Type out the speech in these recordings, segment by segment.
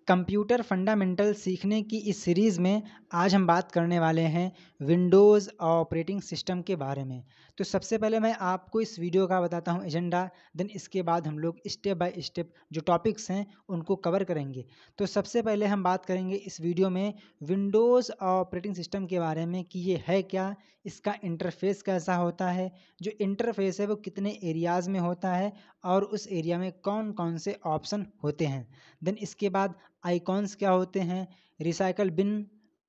Computer fundamental सीखने की इस सीरीज़ में आज हम बात करने वाले हैं विंडोज़ ऑपरेटिंग सिस्टम के बारे में। तो सबसे पहले मैं आपको इस वीडियो का बताता हूँ एजेंडा, देन इसके बाद हम लोग स्टेप बाय स्टेप जो टॉपिक्स हैं उनको कवर करेंगे। तो सबसे पहले हम बात करेंगे इस वीडियो में विंडोज़ ऑपरेटिंग सिस्टम के बारे में कि ये है क्या, इसका इंटरफ़ेस कैसा होता है, जो इंटरफ़ेस है वो कितने एरियाज़ में होता है और उस एरिया में कौन-कौन से ऑप्शन होते हैं। देन इसके बाद आइकॉन्स क्या होते हैं, recycle bin,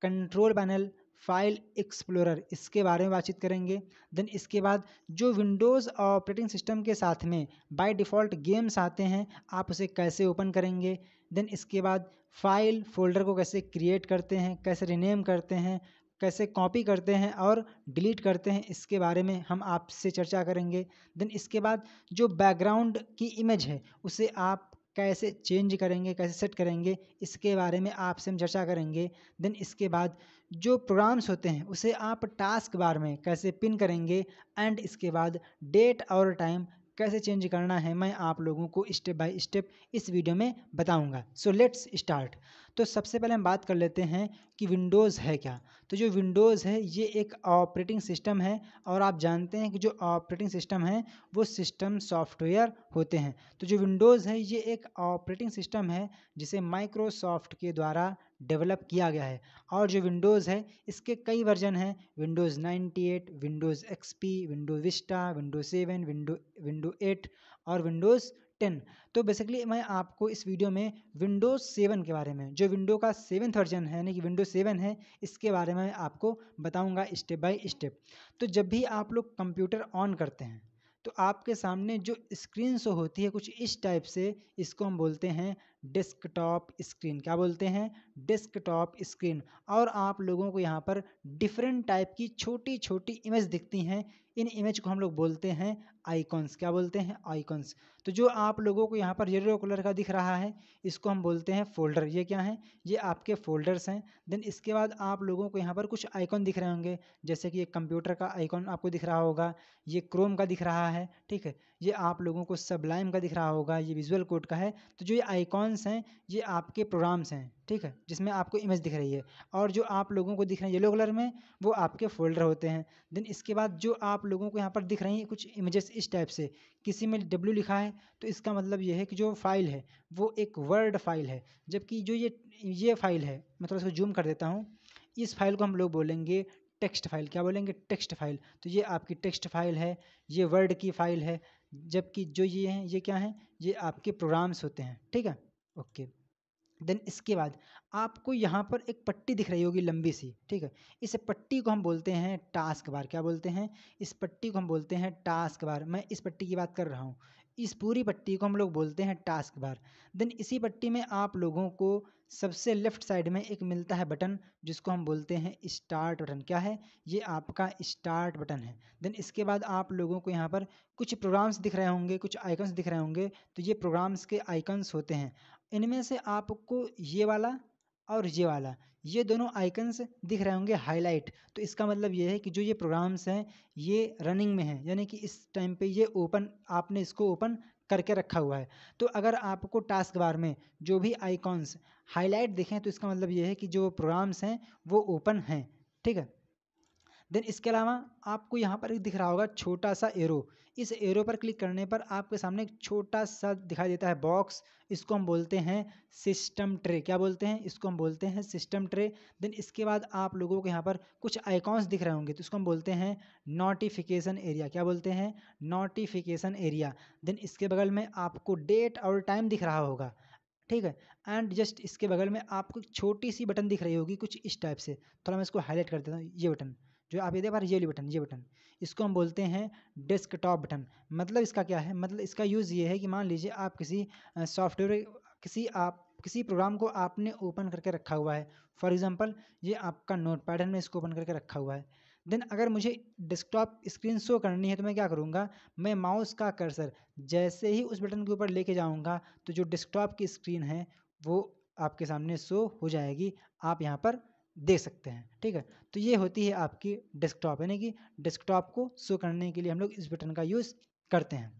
control panel, file explorer, इसके बारे में बातचीत करेंगे। देन इसके बाद जो विंडोज़ ऑपरेटिंग सिस्टम के साथ में बाय डिफ़ॉल्ट गेम्स आते हैं, आप उसे कैसे ओपन करेंगे। देन इसके बाद फाइल फ़ोल्डर को कैसे क्रिएट करते हैं, कैसे रीनेम करते हैं, कैसे कॉपी करते हैं और डिलीट करते हैं, इसके बारे में हम आपसे चर्चा करेंगे। देन इसके बाद जो बैकग्राउंड की इमेज है उसे आप कैसे चेंज करेंगे, कैसे सेट करेंगे, इसके बारे में आपसे हम चर्चा करेंगे। देन इसके बाद जो प्रोग्राम्स होते हैं उसे आप टास्क बार में कैसे पिन करेंगे एंड इसके बाद डेट और टाइम कैसे चेंज करना है, मैं आप लोगों को स्टेप बाय स्टेप इस वीडियो में बताऊंगा। So let's start. तो सबसे पहले हम बात कर लेते हैं कि विंडोज़ है क्या। तो जो विंडोज़ है ये एक ऑपरेटिंग सिस्टम है और आप जानते हैं कि जो ऑपरेटिंग सिस्टम है वो सिस्टम सॉफ्टवेयर होते हैं। तो जो विंडोज़ है ये एक ऑपरेटिंग सिस्टम है जिसे माइक्रोसॉफ्ट के द्वारा डेवलप किया गया है और जो विंडोज़ है इसके कई वर्जन हैं, Windows 98, Windows XP, Windows Vista, Windows 7, window 8 और विंडोज़ 10। तो बेसिकली मैं आपको इस वीडियो में विंडोज़ 7 के बारे में, जो विंडो का 7th वर्जन है यानी कि विंडोज़ 7 है, इसके बारे में आपको बताऊंगा स्टेप बाय स्टेप। तो जब भी आप लोग कंप्यूटर ऑन करते हैं तो आपके सामने जो स्क्रीन शो होती है कुछ इस टाइप से, इसको हम बोलते हैं डेस्कटॉप स्क्रीन। क्या बोलते हैं? Desktop screen. और आप लोगों को यहाँ पर डिफरेंट टाइप की छोटी छोटी इमेज दिखती हैं। इन इमेज को हम लोग बोलते हैं आइकॉन्स। क्या बोलते हैं? आइकॉन्स। तो जो आप लोगों को यहाँ पर येलो कलर का दिख रहा है इसको हम बोलते हैं फोल्डर। ये क्या है? ये आपके फोल्डर्स हैं। देन इसके बाद आप लोगों को यहाँ पर कुछ आइकॉन दिख रहे होंगे, जैसे कि एक कंप्यूटर का आइकॉन आपको दिख रहा होगा, ये क्रोम का दिख रहा है, ठीक है। ये आप लोगों को सबलाइम का दिख रहा होगा, ये विजुअल कोड का है। तो जो ये आइकॉन्स हैं ये आपके प्रोग्राम्स हैं, ठीक है, जिसमें आपको इमेज दिख रही है। और जो आप लोगों को दिख रहे हैं येलो कलर में वो आपके फोल्डर होते हैं। देन इसके बाद जो आप लोगों को यहाँ पर दिख रही हैं कुछ इमेजेस इस टाइप से, किसी में डब्ल्यू लिखा है तो इसका मतलब ये है कि जो फाइल है वो एक वर्ड फाइल है, जबकि जो ये फाइल है, मतलब इसको जूम कर देता हूँ, इस फाइल को हम लोग बोलेंगे टेक्स्ट फाइल। क्या बोलेंगे? Text file. तो ये आपकी टेक्स्ट फाइल है, ये वर्ड की फाइल है, जबकि जो ये हैं ये क्या हैं? ये आपके प्रोग्राम्स होते हैं, ठीक है। ओके। देन इसके बाद आपको यहाँ पर एक पट्टी दिख रही होगी लंबी सी, ठीक है। इस पट्टी को हम बोलते हैं टास्क बार। क्या बोलते हैं? इस पट्टी को हम बोलते हैं टास्क बार। मैं इस पट्टी की बात कर रहा हूँ, इस पूरी पट्टी को हम लोग बोलते हैं टास्क बार। देन इसी पट्टी में आप लोगों को सबसे लेफ्ट साइड में एक मिलता है बटन जिसको हम बोलते हैं स्टार्ट बटन। क्या है? ये आपका स्टार्ट बटन है। देन इसके बाद आप लोगों को यहाँ पर कुछ प्रोग्राम्स दिख रहे होंगे, कुछ आइकन्स दिख रहे होंगे, तो ये प्रोग्राम्स के आइकन्स होते हैं। इनमें से आपको ये वाला और ये दोनों आइकन्स दिख रहे होंगे हाईलाइट। तो इसका मतलब ये है कि जो ये प्रोग्राम्स हैं ये रनिंग में हैं, यानी कि इस टाइम पे ये ओपन, आपने इसको ओपन करके रखा हुआ है। तो अगर आपको टास्क बार में जो भी आइकॉन्स हाईलाइट दिखें तो इसका मतलब ये है कि जो प्रोग्राम्स हैं वो ओपन हैं, ठीक है। देन इसके अलावा आपको यहाँ पर एक दिख रहा होगा छोटा सा एरो। इस एरो पर क्लिक करने पर आपके सामने एक छोटा सा दिखाई देता है बॉक्स, इसको हम बोलते हैं सिस्टम ट्रे। क्या बोलते हैं? इसको हम बोलते हैं सिस्टम ट्रे। देन इसके बाद आप लोगों को यहाँ पर कुछ आइकॉन्स दिख रहे होंगे तो इसको हम बोलते हैं नोटिफिकेशन एरिया। क्या बोलते हैं? Notification area. देन इसके बगल में आपको डेट और टाइम दिख रहा होगा, ठीक है। एंड जस्ट इसके बगल में आपको एक छोटी सी बटन दिख रही होगी कुछ इस टाइप से। थोड़ा मैं इसको हाईलाइट कर देता हूँ, ये बटन जो आप ये देख पा रहे हैं, ये वाली बटन, ये बटन, इसको हम बोलते हैं डेस्कटॉप बटन। मतलब इसका क्या है? मतलब इसका यूज़ ये है कि मान लीजिए आप किसी सॉफ्टवेयर, किसी प्रोग्राम को आपने ओपन करके रखा हुआ है। फॉर एग्जांपल ये आपका नोटपैड है, मैं इसको ओपन करके रखा हुआ है। देन अगर मुझे डेस्कटॉप स्क्रीन शो करनी है तो मैं क्या करूँगा? मैं माउस का कर्सर जैसे ही उस बटन के ऊपर लेके जाऊँगा तो जो डेस्कटॉप की स्क्रीन है वो आपके सामने शो हो जाएगी, आप यहाँ पर देख सकते हैं, ठीक है। तो ये होती है आपकी डेस्कटॉप, यानी कि डेस्कटॉप को शो करने के लिए हम लोग इस बटन का यूज़ करते हैं।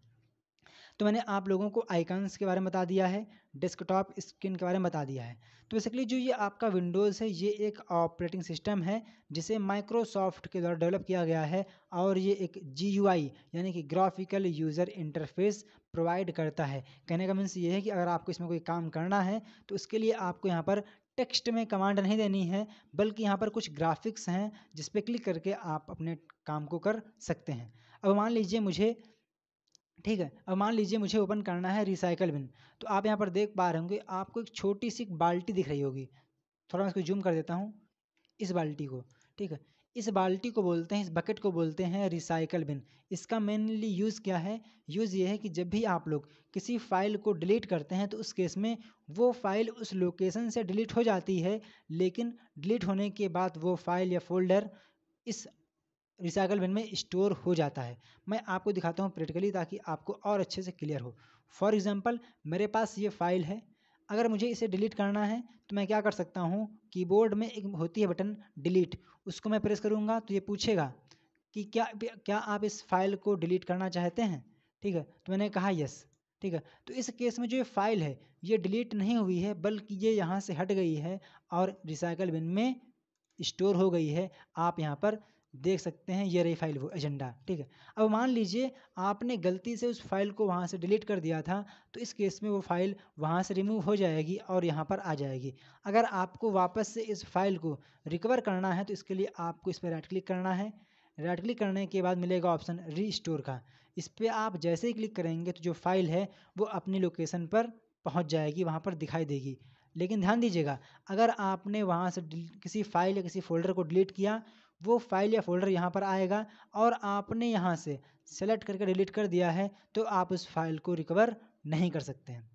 तो मैंने आप लोगों को आइकन्स के बारे में बता दिया है, डेस्कटॉप स्क्रीन के बारे में बता दिया है। तो बेसिकली जो ये आपका विंडोज़ है, ये एक ऑपरेटिंग सिस्टम है जिसे माइक्रोसॉफ्ट के द्वारा डेवलप किया गया है और ये एक GUI यानी कि ग्राफिकल यूज़र इंटरफेस प्रोवाइड करता है। कहने का मीन्स ये है कि अगर आपको इसमें कोई काम करना है तो उसके लिए आपको यहाँ पर टेक्स्ट में कमांड नहीं देनी है, बल्कि यहाँ पर कुछ ग्राफिक्स हैं जिस पे क्लिक करके आप अपने काम को कर सकते हैं। अब मान लीजिए मुझे, ठीक है, अब मान लीजिए मुझे ओपन करना है रिसाइकल बिन। तो आप यहाँ पर देख पा रहे होंगे, आपको एक छोटी सी बाल्टी दिख रही होगी। थोड़ा मैं इसको जूम कर देता हूँ, इस बाल्टी को, ठीक है। इस बाल्टी को बोलते हैं, इस बकेट को बोलते हैं रिसाइकल बिन। इसका मेनली यूज़ क्या है? यूज़ ये है कि जब भी आप लोग किसी फाइल को डिलीट करते हैं तो उस केस में वो फाइल उस लोकेशन से डिलीट हो जाती है, लेकिन डिलीट होने के बाद वो फाइल या फोल्डर इस रिसाइकल बिन में स्टोर हो जाता है। मैं आपको दिखाता हूँ प्रैक्टिकली ताकि आपको और अच्छे से क्लियर हो। फॉर एग्जांपल मेरे पास ये फाइल है, अगर मुझे इसे डिलीट करना है तो मैं क्या कर सकता हूँ, कीबोर्ड में एक होती है बटन डिलीट, उसको मैं प्रेस करूँगा तो ये पूछेगा कि क्या आप इस फाइल को डिलीट करना चाहते हैं, ठीक है। तो मैंने कहा यस, ठीक है। तो इस केस में जो ये फाइल है ये डिलीट नहीं हुई है, बल्कि ये यहाँ से हट गई है और रिसाइकल बिन में स्टोर हो गई है। आप यहाँ पर देख सकते हैं, ये रही फाइल वो एजेंडा, ठीक है। अब मान लीजिए आपने गलती से उस फाइल को वहाँ से डिलीट कर दिया था, तो इस केस में वो फाइल वहाँ से रिमूव हो जाएगी और यहाँ पर आ जाएगी। अगर आपको वापस से इस फाइल को रिकवर करना है तो इसके लिए आपको इस पर राइट क्लिक करना है। राइट क्लिक करने के बाद मिलेगा ऑप्शन रीस्टोर का। इस पर आप जैसे ही क्लिक करेंगे तो जो फाइल है वो अपनी लोकेशन पर पहुँच जाएगी, वहाँ पर दिखाई देगी। लेकिन ध्यान दीजिएगा, अगर आपने वहाँ से किसी फाइल या किसी फ़ोल्डर को डिलीट किया, वो फाइल या फ़ोल्डर यहाँ पर आएगा और आपने यहाँ से सेलेक्ट करके डिलीट कर दिया है, तो आप उस फाइल को रिकवर नहीं कर सकते हैं।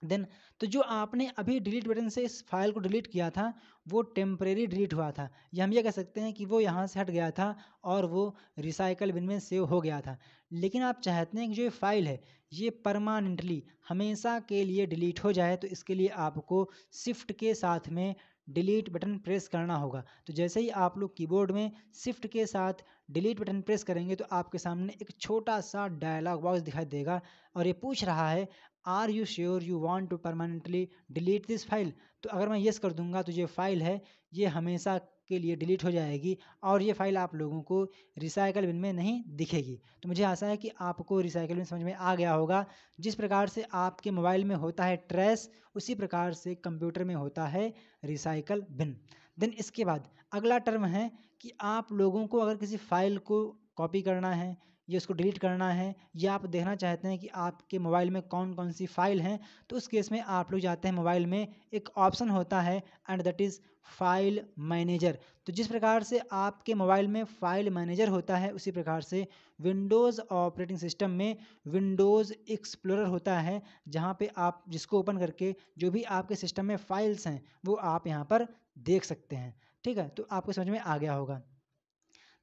देन तो जो आपने अभी डिलीट बटन से इस फाइल को डिलीट किया था, वो टेम्परेरी डिलीट हुआ था, या हम ये कह सकते हैं कि वो यहाँ से हट गया था और वो रिसाइकल बिन में सेव हो गया था। लेकिन आप चाहते हैं कि जो ये फाइल है ये परमानेंटली हमेशा के लिए डिलीट हो जाए, तो इसके लिए आपको शिफ्ट के साथ में डिलीट बटन प्रेस करना होगा। तो जैसे ही आप लोग कीबोर्ड में शिफ्ट के साथ डिलीट बटन प्रेस करेंगे तो आपके सामने एक छोटा सा डायलॉग बॉक्स दिखाई देगा और ये पूछ रहा है, are you sure you want to permanently delete this file. तो अगर मैं येस कर दूंगा तो ये फाइल है ये हमेशा के लिए डिलीट हो जाएगी और ये फाइल आप लोगों को रिसाइकल बिन में नहीं दिखेगी। तो मुझे आशा है कि आपको रिसाइकल बिन समझ में आ गया होगा। जिस प्रकार से आपके मोबाइल में होता है ट्रैश, उसी प्रकार से कंप्यूटर में होता है रिसाइकल बिन। देन इसके बाद अगला टर्म है कि आप लोगों को अगर किसी फाइल को कॉपी करना है या उसको डिलीट करना है, या आप देखना चाहते हैं कि आपके मोबाइल में कौन कौन सी फाइल हैं, तो उस केस में आप लोग जाते हैं मोबाइल में, एक ऑप्शन होता है and that is file manager. तो जिस प्रकार से आपके मोबाइल में फाइल मैनेजर होता है, उसी प्रकार से विंडोज़ ऑपरेटिंग सिस्टम में विंडोज़ एक्सप्लोरर होता है, जहाँ पे आप जिसको ओपन करके जो भी आपके सिस्टम में फाइल्स हैं वो आप यहाँ पर देख सकते हैं, ठीक है। तो आपको समझ में आ गया होगा।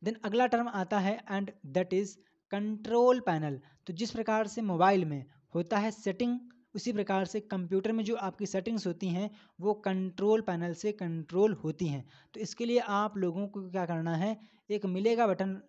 देन अगला टर्म आता है and that is control panel. तो जिस प्रकार से मोबाइल में होता है सेटिंग, उसी प्रकार से कंप्यूटर में जो आपकी सेटिंग्स होती हैं वो कंट्रोल पैनल से कंट्रोल होती हैं। तो इसके लिए आप लोगों को क्या करना है, एक मिलेगा बटन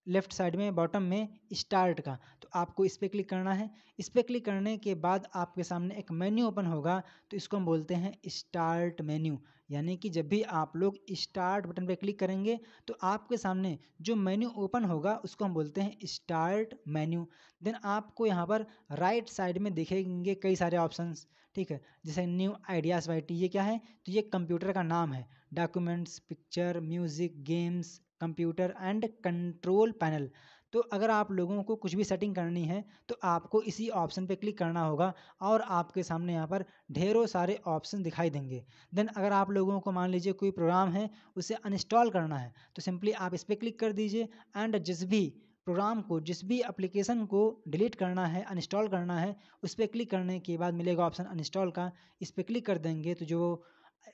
लेफ्ट साइड में बॉटम में स्टार्ट का, तो आपको इस पर क्लिक करना है। इस पर क्लिक करने के बाद आपके सामने एक मेन्यू ओपन होगा, तो इसको हम बोलते हैं स्टार्ट मेन्यू। यानी कि जब भी आप लोग स्टार्ट बटन पर क्लिक करेंगे तो आपके सामने जो मेन्यू ओपन होगा उसको हम बोलते हैं स्टार्ट मेन्यू। देन आपको यहाँ पर राइट साइड में दिखेंगे कई सारे ऑप्शंस, ठीक है, जैसे न्यू आइडियाज़ वाईटी। ये क्या है, तो ये कंप्यूटर का नाम है। Documents, picture, music, games, computer and control panel. तो अगर आप लोगों को कुछ भी सेटिंग करनी है तो आपको इसी ऑप्शन पे क्लिक करना होगा और आपके सामने यहाँ पर ढेरों सारे ऑप्शन दिखाई देंगे। देन अगर आप लोगों को मान लीजिए कोई प्रोग्राम है उसे अनइंस्टॉल करना है, तो सिंपली आप इस पर क्लिक कर दीजिए एंड जिस भी प्रोग्राम को, जिस भी एप्लीकेशन को डिलीट करना है, अनइंस्टॉल करना है, उस पर क्लिक करने के बाद मिलेगा ऑप्शन अनइंस्टॉल का। इस पर क्लिक कर देंगे तो जो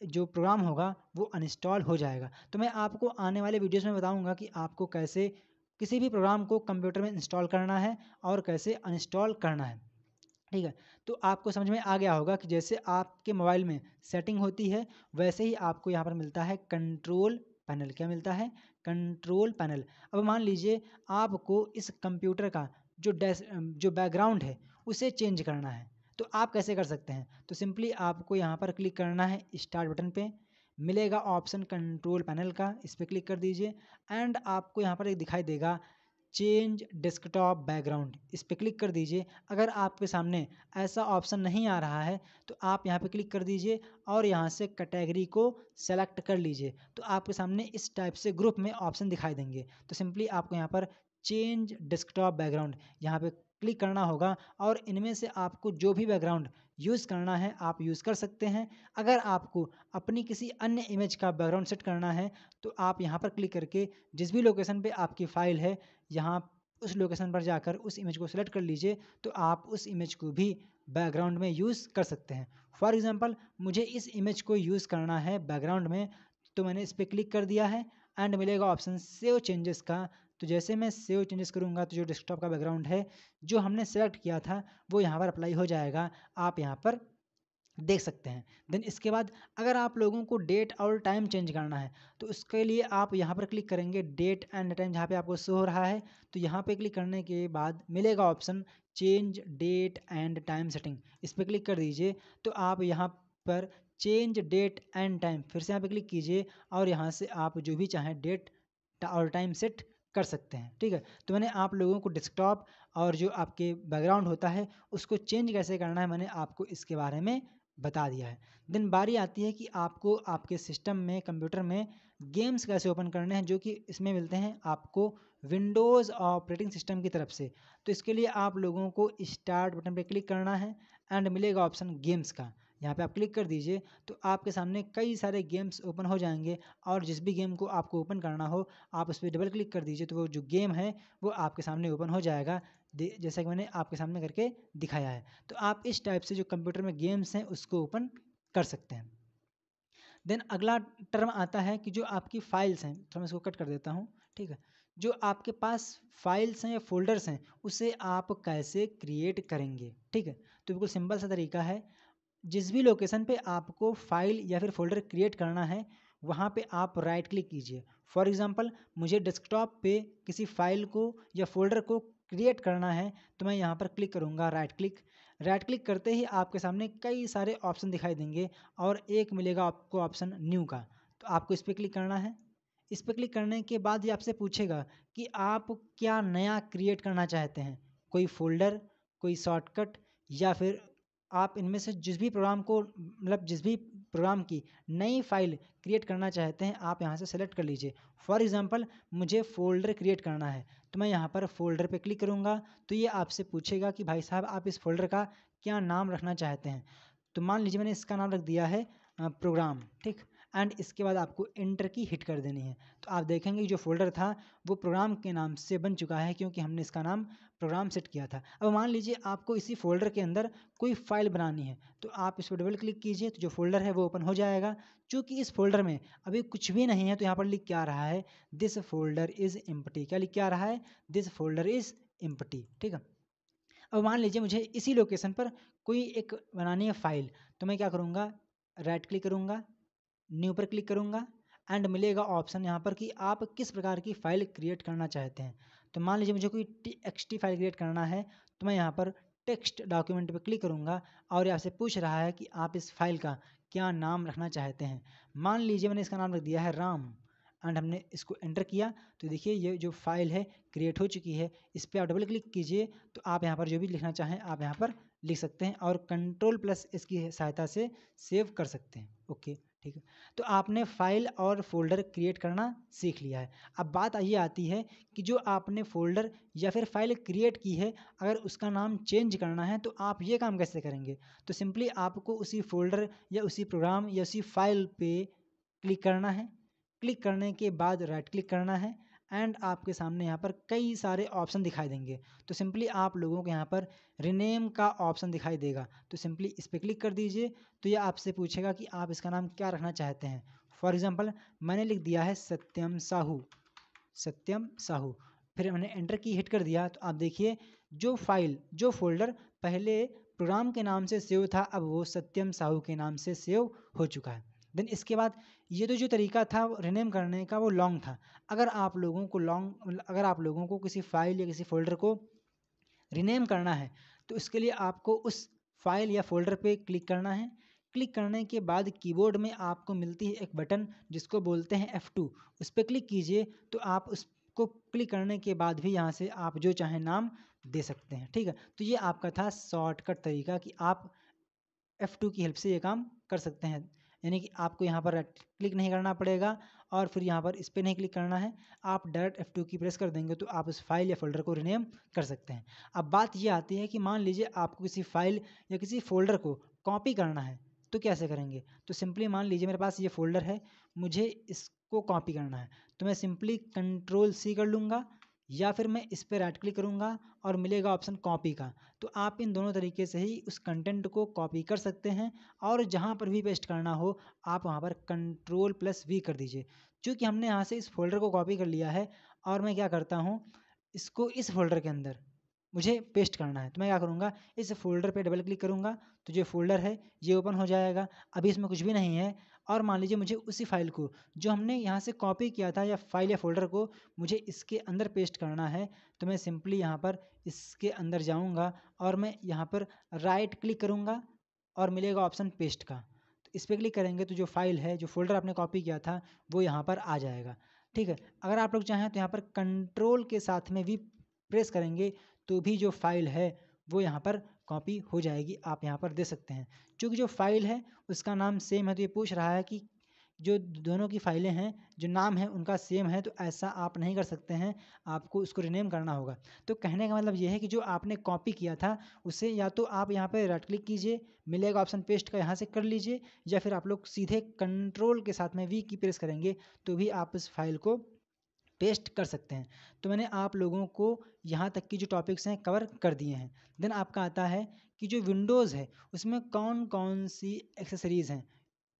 जो प्रोग्राम होगा वो अनइंस्टॉल हो जाएगा। तो मैं आपको आने वाले वीडियोस में बताऊंगा कि आपको कैसे किसी भी प्रोग्राम को कंप्यूटर में इंस्टॉल करना है और कैसे अनइंस्टॉल करना है, ठीक है। तो आपको समझ में आ गया होगा कि जैसे आपके मोबाइल में सेटिंग होती है वैसे ही आपको यहाँ पर मिलता है कंट्रोल पैनल। क्या मिलता है, कंट्रोल पैनल। अब मान लीजिए आपको इस कंप्यूटर का जो बैकग्राउंड है उसे चेंज करना है। तो आप कैसे कर सकते हैं? तो सिंपली आपको यहाँ पर क्लिक करना है स्टार्ट बटन पे, मिलेगा ऑप्शन कंट्रोल पैनल का, इस पर क्लिक कर दीजिए एंड आपको यहाँ पर एक दिखाई देगा चेंज डेस्कटॉप बैकग्राउंड, इस पर क्लिक कर दीजिए। अगर आपके सामने ऐसा ऑप्शन नहीं आ रहा है तो आप यहाँ पे क्लिक कर दीजिए और यहाँ से कैटेगरी को सेलेक्ट कर लीजिए, तो आपके सामने इस टाइप से ग्रुप में ऑप्शन दिखाई देंगे। तो सिंपली आपको यहाँ पर चेंज डेस्कटॉप बैकग्राउंड यहाँ पे क्लिक करना होगा और इनमें से आपको जो भी बैकग्राउंड यूज़ करना है आप यूज़ कर सकते हैं। अगर आपको अपनी किसी अन्य इमेज का बैकग्राउंड सेट करना है तो आप यहाँ पर क्लिक करके जिस भी लोकेशन पे आपकी फ़ाइल है, यहाँ उस लोकेशन पर जाकर उस इमेज को सेलेक्ट कर लीजिए, तो आप उस इमेज को भी बैकग्राउंड में यूज़ कर सकते हैं। फॉर एग्ज़ाम्पल मुझे इस इमेज को यूज़ करना है बैकग्राउंड में, तो मैंने इस पर क्लिक कर दिया है एंड मिलेगा ऑप्शन सेव चेंजेस का। तो जैसे मैं सेव चेंजेस करूँगा तो जो डेस्कटॉप का बैकग्राउंड है जो हमने सेलेक्ट किया था वो यहाँ पर अप्लाई हो जाएगा, आप यहाँ पर देख सकते हैं। देन इसके बाद अगर आप लोगों को डेट और टाइम चेंज करना है तो उसके लिए आप यहाँ पर क्लिक करेंगे डेट एंड टाइम, जहाँ पे आपको शो हो रहा है, तो यहाँ पे क्लिक करने के बाद मिलेगा option change date and time setting, इस पर क्लिक कर दीजिए। तो आप यहाँ पर चेंज डेट एंड टाइम फिर से यहाँ पे क्लिक कीजिए और यहाँ से आप जो भी चाहें डेट और टाइम सेट कर सकते हैं। ठीक है, तो मैंने आप लोगों को डेस्कटॉप और जो आपके बैकग्राउंड होता है उसको चेंज कैसे करना है मैंने आपको इसके बारे में बता दिया है। देन बारी आती है कि आपको आपके सिस्टम में कंप्यूटर में गेम्स कैसे ओपन करने हैं, जो कि इसमें मिलते हैं आपको विंडोज़ ऑपरेटिंग सिस्टम की तरफ से। तो इसके लिए आप लोगों को स्टार्ट बटन पे क्लिक करना है एंड मिलेगा ऑप्शन गेम्स का, यहाँ पे आप क्लिक कर दीजिए तो आपके सामने कई सारे गेम्स ओपन हो जाएंगे और जिस भी गेम को आपको ओपन करना हो आप उस पर डबल क्लिक कर दीजिए तो वो जो गेम है वो आपके सामने ओपन हो जाएगा, जैसा कि मैंने आपके सामने करके दिखाया है। तो आप इस टाइप से जो कंप्यूटर में गेम्स हैं उसको ओपन कर सकते हैं। देन अगला टर्म आता है कि जो आपकी फाइल्स हैं, तो मैं इसको कट कर देता हूँ। ठीक है, जो आपके पास फाइल्स हैं या फोल्डर्स हैं उसे आप कैसे क्रिएट करेंगे। ठीक है, तो बिल्कुल सिंपल सा तरीका है, जिस भी लोकेशन पे आपको फाइल या फिर फोल्डर क्रिएट करना है वहाँ पे आप राइट क्लिक कीजिए। फॉर एग्जांपल मुझे डेस्कटॉप पे किसी फाइल को या फोल्डर को क्रिएट करना है तो मैं यहाँ पर क्लिक करूँगा राइट क्लिक करते ही आपके सामने कई सारे ऑप्शन दिखाई देंगे और एक मिलेगा आपको ऑप्शन न्यू का, तो आपको इस पर क्लिक करना है। इस पर क्लिक करने के बाद ये आपसे पूछेगा कि आप क्या नया क्रिएट करना चाहते हैं, कोई फोल्डर, कोई शॉर्टकट, या फिर आप इनमें से जिस भी प्रोग्राम को मतलब जिस भी प्रोग्राम की नई फाइल क्रिएट करना चाहते हैं आप यहाँ से सेलेक्ट कर लीजिए। फॉर एग्जांपल मुझे फ़ोल्डर क्रिएट करना है तो मैं यहाँ पर फ़ोल्डर पे क्लिक करूँगा तो ये आपसे पूछेगा कि भाई साहब आप इस फ़ोल्डर का क्या नाम रखना चाहते हैं। तो मान लीजिए मैंने इसका नाम रख दिया है प्रोग्राम। ठीक, एंड इसके बाद आपको एंटर की हिट कर देनी है। तो आप देखेंगे जो फ़ोल्डर था वो प्रोग्राम के नाम से बन चुका है क्योंकि हमने इसका नाम प्रोग्राम सेट किया था। अब मान लीजिए आपको इसी फ़ोल्डर के अंदर कोई फ़ाइल बनानी है तो आप इस पर डबल क्लिक कीजिए तो जो फ़ोल्डर है वो ओपन हो जाएगा। चूँकि इस फ़ोल्डर में अभी कुछ भी नहीं है तो यहाँ पर लिख क्या रहा है, दिस फ़ोल्डर इज़ एम्प्टी। क्या लिख क्या रहा है, दिस फ़ोल्डर इज़ एम्प्टी। ठीक है, अब मान लीजिए मुझे इसी लोकेशन पर कोई एक बनानी है फ़ाइल, तो मैं क्या करूँगा, राइट क्लिक करूँगा, न्यू पर क्लिक करूँगा एंड मिलेगा ऑप्शन यहाँ पर कि आप किस प्रकार की फ़ाइल क्रिएट करना चाहते हैं। तो मान लीजिए मुझे कोई TXT फाइल क्रिएट करना है तो मैं यहाँ पर टेक्स्ट डॉक्यूमेंट पे क्लिक करूँगा और यहाँ से पूछ रहा है कि आप इस फाइल का क्या नाम रखना चाहते हैं। मान लीजिए मैंने इसका नाम रख दिया है राम एंड हमने इसको एंटर किया तो देखिए ये जो फाइल है क्रिएट हो चुकी है। इस पर आप डबल क्लिक कीजिए तो आप यहाँ पर जो भी लिखना चाहें आप यहाँ पर लिख सकते हैं और कंट्रोल+ इसकी सहायता से सेव कर सकते हैं। ओके, ठीक है, तो आपने फाइल और फोल्डर क्रिएट करना सीख लिया है। अब बात ये आती है कि जो आपने फोल्डर या फिर फाइल क्रिएट की है अगर उसका नाम चेंज करना है तो आप ये काम कैसे करेंगे। तो सिंपली आपको उसी फोल्डर या उसी प्रोग्राम या उसी फाइल पे क्लिक करना है। क्लिक करने के बाद राइट क्लिक करना है एंड आपके सामने यहाँ पर कई सारे ऑप्शन दिखाई देंगे। तो सिंपली आप लोगों को यहाँ पर रीनेम का ऑप्शन दिखाई देगा तो सिंपली इस पर क्लिक कर दीजिए। तो ये आपसे पूछेगा कि आप इसका नाम क्या रखना चाहते हैं। फॉर एग्जांपल मैंने लिख दिया है सत्यम साहू, फिर मैंने एंटर की हिट कर दिया तो आप देखिए जो फाइल जो फोल्डर पहले प्रोग्राम के नाम से सेव था अब वो सत्यम साहू के नाम से सेव हो चुका है। देन इसके बाद ये तो जो तरीका था रीनेम करने का वो लॉन्ग था। अगर आप लोगों को किसी फाइल या किसी फोल्डर को रीनेम करना है तो इसके लिए आपको उस फाइल या फ़ोल्डर पे क्लिक करना है। क्लिक करने के बाद कीबोर्ड में आपको मिलती है एक बटन जिसको बोलते हैं F2, उस पे क्लिक कीजिए। तो आप उसको क्लिक करने के बाद भी यहाँ से आप जो चाहें नाम दे सकते हैं, ठीक है। तो ये आपका था शॉर्टकट तरीका कि आप F2 की हेल्प से ये काम कर सकते हैं। यानी कि आपको यहाँ पर राइट क्लिक नहीं करना पड़ेगा और फिर यहाँ पर इस पे नहीं क्लिक करना है। आप डायरेक्ट F2 की प्रेस कर देंगे तो आप उस फाइल या फ़ोल्डर को रीनेम कर सकते हैं। अब बात ये आती है कि मान लीजिए आपको किसी फाइल या किसी फ़ोल्डर को कॉपी करना है, तो कैसे करेंगे? तो सिंपली मान लीजिए मेरे पास ये फ़ोल्डर है, मुझे इसको कॉपी करना है, तो मैं सिंपली Ctrl+C कर लूँगा या फिर मैं इस पे राइट क्लिक करूँगा और मिलेगा ऑप्शन कॉपी का। तो आप इन दोनों तरीके से ही उस कंटेंट को कॉपी कर सकते हैं और जहाँ पर भी पेस्ट करना हो आप वहाँ पर Ctrl+V कर दीजिए। चूँकि हमने यहाँ से इस फ़ोल्डर को कॉपी कर लिया है और मैं क्या करता हूँ, इसको इस फ़ोल्डर के अंदर मुझे पेस्ट करना है, तो मैं क्या करूँगा, इस फ़ोल्डर पे डबल क्लिक करूँगा तो जो फ़ोल्डर है ये ओपन हो जाएगा। अभी इसमें कुछ भी नहीं है और मान लीजिए मुझे उसी फ़ाइल को जो हमने यहाँ से कॉपी किया था या फाइल या फ़ोल्डर को मुझे इसके अंदर पेस्ट करना है, तो मैं सिंपली यहाँ पर इसके अंदर जाऊँगा और मैं यहाँ पर राइट क्लिक करूँगा और मिलेगा ऑप्शन पेस्ट का। तो इस पे क्लिक करेंगे तो जो फाइल है, जो फ़ोल्डर आपने कॉपी किया था वो यहाँ पर आ जाएगा, ठीक है। अगर आप लोग चाहें तो यहाँ पर कंट्रोल के साथ में भी प्रेस करेंगे तो भी जो फाइल है वो यहाँ पर कॉपी हो जाएगी, आप यहाँ पर दे सकते हैं। चूँकि जो फाइल है उसका नाम सेम है तो ये पूछ रहा है कि जो दोनों की फाइलें हैं, जो नाम है उनका सेम है, तो ऐसा आप नहीं कर सकते हैं, आपको उसको रीनेम करना होगा। तो कहने का मतलब ये है कि जो आपने कॉपी किया था उसे या तो आप यहाँ पे राइट क्लिक कीजिए, मिलेगा ऑप्शन पेस्ट का, यहाँ से कर लीजिए, या फिर आप लोग सीधे कंट्रोल के साथ में वी की प्रेस करेंगे तो भी आप उस फाइल को पेस्ट कर सकते हैं। तो मैंने आप लोगों को यहाँ तक की जो टॉपिक्स हैं कवर कर दिए हैं। देन आपका आता है कि जो विंडोज़ है उसमें कौन कौन सी एक्सेसरीज़ हैं,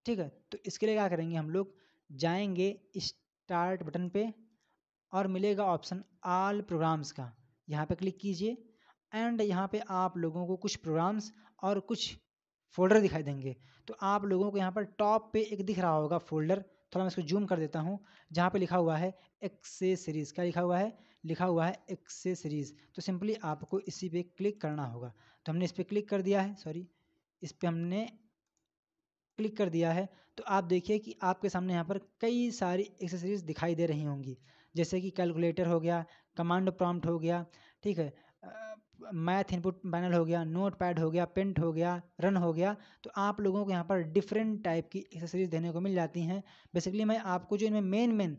ठीक है। तो इसके लिए क्या करेंगे, हम लोग जाएंगे स्टार्ट बटन पे और मिलेगा ऑप्शन ऑल प्रोग्राम्स का, यहाँ पे क्लिक कीजिए एंड यहाँ पे आप लोगों को कुछ प्रोग्राम्स और कुछ फ़ोल्डर दिखाई देंगे। तो आप लोगों को यहाँ पर टॉप पे एक दिख रहा होगा फ़ोल्डर, थोड़ा मैं इसको जूम कर देता हूँ, जहाँ पे लिखा हुआ है एक्सेसरीज़। क्या लिखा हुआ है? लिखा हुआ है एक्सेसरीज़। तो सिंपली आपको इसी पे क्लिक करना होगा। तो हमने इस पे क्लिक कर दिया है, सॉरी, इस पे हमने क्लिक कर दिया है। तो आप देखिए कि आपके सामने यहाँ पर कई सारी एक्सेसरीज़ दिखाई दे रही होंगी, जैसे कि कैलकुलेटर हो गया, कमांड प्रॉम्प्ट हो गया, ठीक है, मैथ इनपुट पैनल हो गया, नोट पैड हो गया, पेंट हो गया, रन हो गया। तो आप लोगों को यहाँ पर डिफरेंट टाइप की एक्सेसरीज़ देने को मिल जाती हैं। बेसिकली मैं आपको जो इनमें मेन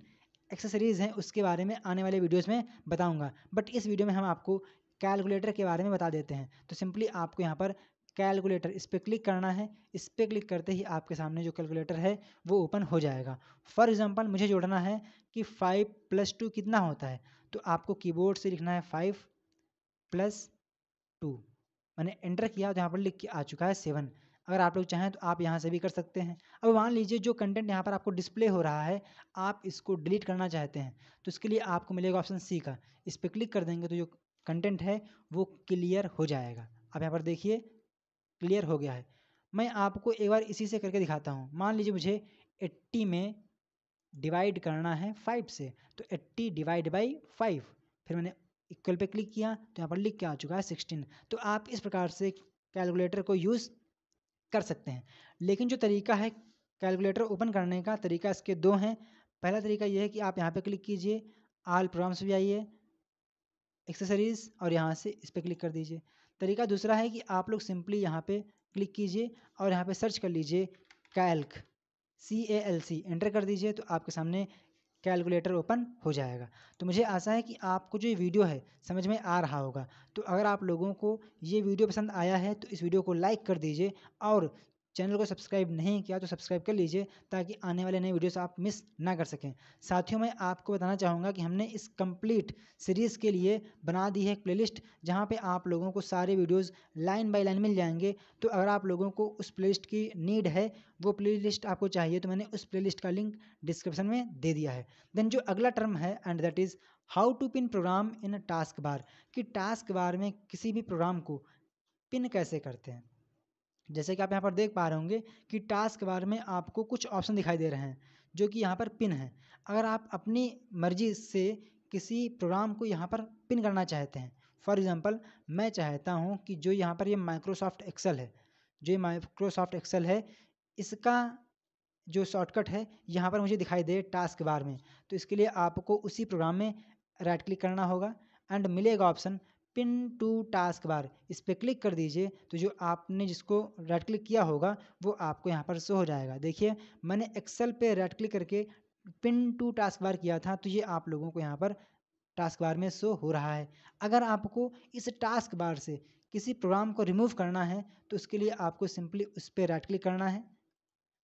एक्सेसरीज़ हैं उसके बारे में आने वाले वीडियोज़ में बताऊँगा, बट इस वीडियो में हम आपको कैलकुलेटर के बारे में बता देते हैं। तो सिंपली आपको यहाँ पर कैलकुलेटर, इस पे क्लिक करना है। इस पे क्लिक करते ही आपके सामने जो कैलकुलेटर है वो ओपन हो जाएगा। फॉर एग्जांपल मुझे जोड़ना है कि 5 + 2 कितना होता है, तो आपको कीबोर्ड से लिखना है 5 + 2। मैंने एंटर किया तो यहाँ पर लिख के आ चुका है 7। अगर आप लोग चाहें तो आप यहाँ से भी कर सकते हैं। अब मान लीजिए जो कंटेंट यहाँ पर आपको डिस्प्ले हो रहा है, आप इसको डिलीट करना चाहते हैं, तो इसके लिए आपको मिलेगा ऑप्शन सी का। इस पे क्लिक कर देंगे तो जो कंटेंट है वो क्लियर हो जाएगा। अब यहाँ पर देखिए क्लियर हो गया है। मैं आपको एक बार इसी से करके दिखाता हूँ। मान लीजिए मुझे 80 में डिवाइड करना है 5 से, तो 80 डिवाइड बाई 5, फिर मैंने इक्वल पे क्लिक किया तो यहाँ पर लिख के आ चुका है 16। तो आप इस प्रकार से कैलकुलेटर को यूज़ कर सकते हैं। लेकिन जो तरीका है कैलकुलेटर ओपन करने का, तरीका इसके दो हैं। पहला तरीका ये है कि आप यहाँ पे क्लिक कीजिए, ऑल प्रोग्राम्स भी आइए, एक्सेसरीज़, और यहाँ से इस पे क्लिक कर दीजिए। तरीका दूसरा है कि आप लोग सिंपली यहाँ पे क्लिक कीजिए और यहाँ पे सर्च कर लीजिए कैल्क, CALC, एंटर कर दीजिए तो आपके सामने कैलकुलेटर ओपन हो जाएगा। तो मुझे आशा है कि आपको जो ये वीडियो है समझ में आ रहा होगा। तो अगर आप लोगों को ये वीडियो पसंद आया है तो इस वीडियो को लाइक कर दीजिए और चैनल को सब्सक्राइब नहीं किया तो सब्सक्राइब कर लीजिए ताकि आने वाले नए वीडियोस आप मिस ना कर सकें। साथियों, मैं आपको बताना चाहूँगा कि हमने इस कंप्लीट सीरीज़ के लिए बना दी है एक प्लेलिस्ट, जहाँ पे आप लोगों को सारे वीडियोस लाइन बाय लाइन मिल जाएंगे। तो अगर आप लोगों को उस प्लेलिस्ट की नीड है, वो प्लेलिस्ट आपको चाहिए, तो मैंने उस प्लेलिस्ट का लिंक डिस्क्रिप्शन में दे दिया है। देन जो अगला टर्म है and that is how to pin program in taskbar, कि टास्क बार में किसी भी प्रोग्राम को पिन कैसे करते हैं। जैसे कि आप यहाँ पर देख पा रहे होंगे कि टास्क बार में आपको कुछ ऑप्शन दिखाई दे रहे हैं जो कि यहाँ पर पिन है। अगर आप अपनी मर्जी से किसी प्रोग्राम को यहाँ पर पिन करना चाहते हैं, फॉर एग्जांपल मैं चाहता हूँ कि जो यहाँ पर ये माइक्रोसॉफ्ट एक्सेल है, जो ये माइक्रोसॉफ्ट एक्सेल है, इसका जो शॉर्टकट है यहाँ पर मुझे दिखाई दे टास्क बार में। तो इसके लिए आपको उसी प्रोग्राम में राइट क्लिक करना होगा एंड मिलेगा option pin to taskbar. इस पर क्लिक कर दीजिए तो जो आपने जिसको राइट क्लिक किया होगा वो आपको यहाँ पर शो हो जाएगा। देखिए मैंने एक्सेल पे राइट क्लिक करके पिन टू टास्क बार किया था, तो ये आप लोगों को यहाँ पर टास्क बार में शो हो रहा है। अगर आपको इस टास्क बार से किसी प्रोग्राम को रिमूव करना है तो उसके लिए आपको सिंपली उस पर राइट क्लिक करना है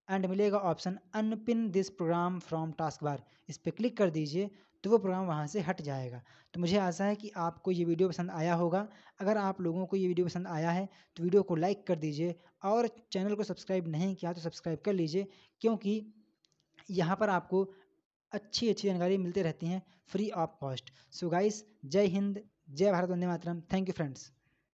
एंड मिलेगा option unpin this program from taskbar. इस पर क्लिक कर दीजिए तो वो प्रोग्राम वहाँ से हट जाएगा। तो मुझे आशा है कि आपको ये वीडियो पसंद आया होगा। अगर आप लोगों को ये वीडियो पसंद आया है तो वीडियो को लाइक कर दीजिए और चैनल को सब्सक्राइब नहीं किया तो सब्सक्राइब कर लीजिए, क्योंकि यहाँ पर आपको अच्छी अच्छी जानकारी मिलती रहती हैं free of cost. So guys, जय हिंद, जय भारत, वंदे मातरम। Thank you friends.